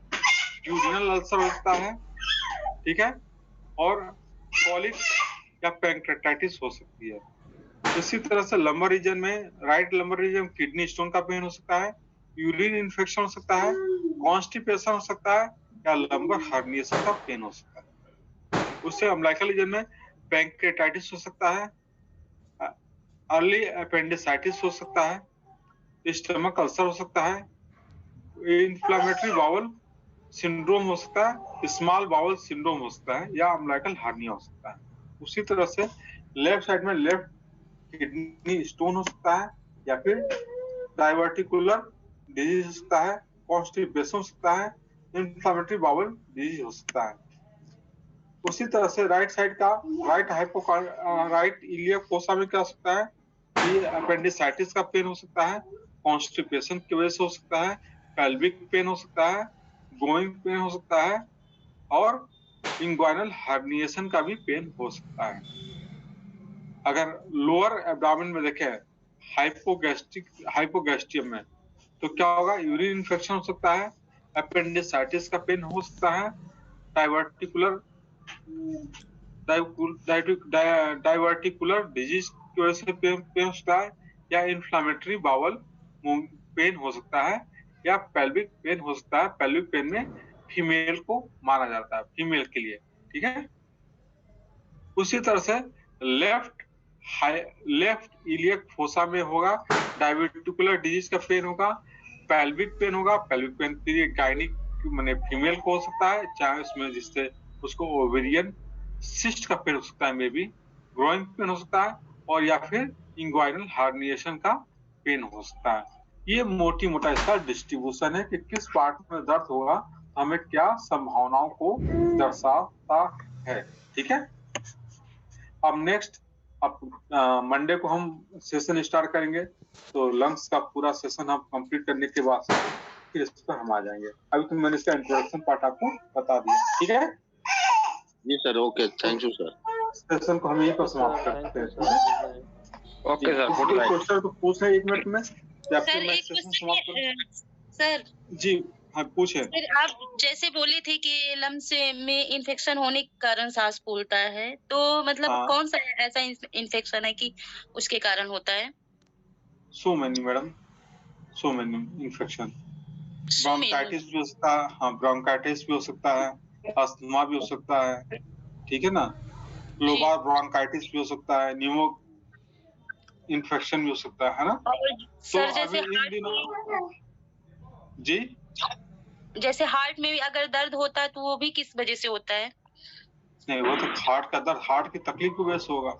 यूरिनल अल्सर हो सकता है, ठीक है, और कॉलिक या पैंक्रियाटाइटिस हो सकती है। इसी तरह से लंबर रीजन में राइट लंबर रीजन में किडनी स्टोन का पेन हो सकता है, यूरिन इन्फेक्शन हो सकता है, कॉन्स्टिपेशन हो सकता है या लंबर हर्निएशन का पेन हो सकता है। उससे अम्बिलिकल रीजन में पैंक्रियाटाइटिस हो सकता है, अर्ली अपेंडिसाइटिस हो सकता है, स्टमक अल्सर हो सकता है, इन्फ्लेमेटरी बाउल सिंड्रोम हो सकता है, स्मॉल बाउल सिंड्रोम हो सकता है या अम्बिलिकल हार्निया हो सकता है। उसी तरह से लेफ्ट साइड में लेफ्ट किडनी स्टोन हो सकता है या फिर डाइवर्टिकुलर डिजीज हो सकता है, कॉन्स्टिपेशन हो सकता है, इन्फ्लेमेटरी बाउल डिजीज हो सकता है। उसी तरह से राइट साइड का राइट इलियक फोसा में क्या हो सकता है कि अपेंडिसाइटिस का पेन हो सकता है, कॉन्स्टिपेशन की वजह से हो सकता है, पेल्विक पेन हो सकता है, गोइंग पेन हो सकता है और इंग्वाइनल हर्निएशन का भी पेन हो सकता है। अगर लोअर एब्डोमेन में देखें हाइपोगैस्ट्रियम में तो क्या होगा, यूरिन इन्फेक्शन हो सकता है, अपेंडिसाइटिस का पेन हो सकता है, डाइवर्टिकुलर डिजीज की वजह से पेन हो सकता है या इन्फ्लेमेटरी बाउल पेन हो सकता है या पेल्विक पेन हो सकता है। पेल्विक पेन में फीमेल को माना जाता है, फीमेल के लिए, ठीक है। उसी तरह से लेफ्ट इलियक फोसा में होगा डाइवर्टिकुलर डिजीज का पेन होगा, पेल्विक पेन होगा। पेल्विक पेन के लिए गायनिक माने फीमेल को हो सकता है, चाहे उसमें जिससे उसको ओवेरियन सिस्ट का पेन हो सकता है, मे बी ग्रोइंग पेन हो सकता है और या फिर इंग्वाइनल हार्निएशन का पेन हो सकता है। ये मोटी मोटा इसका डिस्ट्रीब्यूशन है कि किस पार्ट में दर्द होगा, हमें क्या संभावनाओं को दर्शाता है, ठीक है। अब नेक्स्ट मंडे को हम सेशन स्टार्ट करेंगे, तो लंग्स का पूरा सेशन हम कंप्लीट करने के बाद फिर इस पर हम आ जाएंगे। अभी तो मैंने इसका इंट्रोडक्शन पार्ट आपको बता दिया, ठीक है जी sir. Okay, thank you sir. Session को हम यहीं पर समाप्त करते हैं। Okay sir, good night. Question तो पूछ रहे 1 मिनट में या सर फिर मैं एक सेशन समाप्त करूं? क्वेश्चन सर जी हाँ, पूछे। सर, आप जैसे बोले थे कि लम्स में इन्फेक्शन होने के कारण सांस फूलता है, तो मतलब हाँ। कौन सा ऐसा इन्फेक्शन है कि उसके कारण होता है? So many madam, so many infection. Bronchitis भी हो सकता है, हाँ ब्रोंकाइटिस भी हो सकता है, अस्थमा भी हो सकता है, ठीक है ना, लोबार ब्रोंकाइटिस भी हो सकता है, न्यूमो इन्फेक्शन भी हो सकता है ना। और सर जैसे अभी इन दिनों जी जैसे हार्ट में भी अगर दर्द होता है तो वो भी किस वजह से होता है? नहीं, वो तो हार्ट का दर्द हार्ट की तकलीफ की वजह से होगा।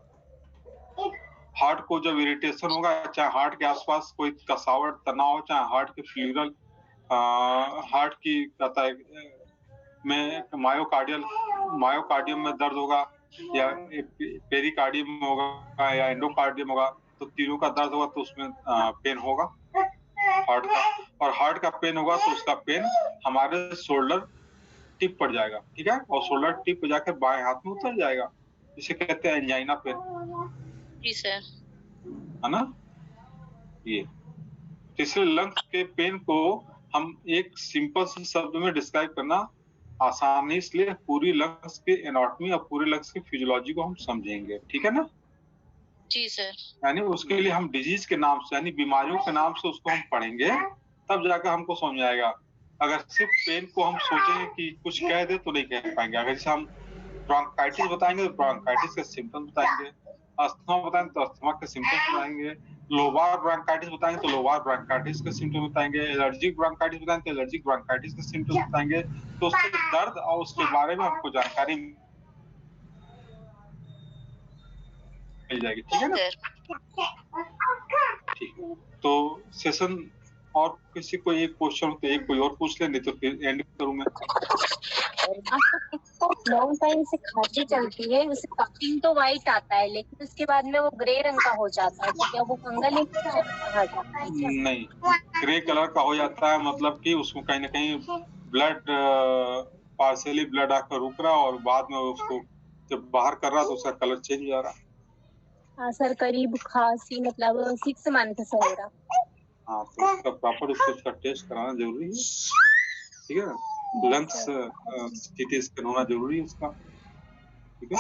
हार्ट को जब इरिटेशन होगा, चाहे हार्ट के आसपास कोई कसावट तनाव, चाहे हार्ट के फ्लूरल हार्ट की कहता है में मायोकार्डियम में दर्द होगा या पेरिकार्डियम में होगा या एंडोकार्डियम होगा, तो तीनों का दर्द होगा तो उसमें पेन होगा। हार्ट का, और हार्ट का पेन होगा तो उसका पेन हमारे शोल्डर टिप पर जाएगा, ठीक है, और शोल्डर टिप पर जाकर बाएं हाथ में उतर जाएगा, जिसे कहते हैं एंजाइना पेन। जी सर। है ना। ये तीसरे लंग्स के पेन को हम एक सिंपल से शब्द में डिस्क्राइब करना आसान है, इसलिए पूरी लंग्स के एनाटॉमी और पूरे लंग्स की फिजियोलॉजी को हम समझेंगे, ठीक है ना। जी सर। यानी उसके लिए हम डिजीज के नाम से, यानी बीमारियों के नाम से उसको हम पढ़ेंगे, तब जाकर हमको समझ आएगा। अगर सिर्फ पेन को हम सोचेंगे कि कुछ कह दे तो नहीं कह पाएंगे। अगर जैसे हम ब्रोंकाइटिस बताएंगे तो ब्रोंकाइटिस के सिम्टम्स बताएंगे, अस्थमा बताएंगे तो अस्थमा के सिम्टम्स बताएंगे, लोबार ब्रोंकाइटिस बताएंगे तो लोबार ब्रोंकाइटिस के सिम्टम्स बताएंगे, एलर्जिक ब्रोंकाइटिस बताएंगे तो एलर्जिक ब्रोंकाइटिस के सिम्टम्स बताएंगे। तो उसके दर्द और उसके बारे में हमको जानकारी मिल जाएगी, ठीक है ना। ठीक है, तो सेशन और किसी को एक क्वेश्चन तो एक कोई और पूछ ले, नहीं तो फिर एंड करूं मैं। लॉन्ग टाइम से खांसी चलती है, उसे कफिंग तो वाइट आता है, लेकिन उसके बाद में वो ग्रे रंग का हो जाता है, तो क्या वो फंगल कहा जाता है? नहीं, ग्रे कलर का हो जाता है मतलब कि उसमें कहीं ना कहीं ब्लड पार्शियली ब्लड आकर रुक रहा और बाद में उसको जब बाहर कर रहा तो उसका कलर चेंज हो जा रहा। हाँ सर, करीब खांसी मतलब 6 मंथ से हो रहा। हाँ, तो उसका प्रॉपर उसका टेस्ट कराना जरूरी है, ठीक है ना। लंग्स सीटी स्कैन होना जरूरी है उसका, ठीक है।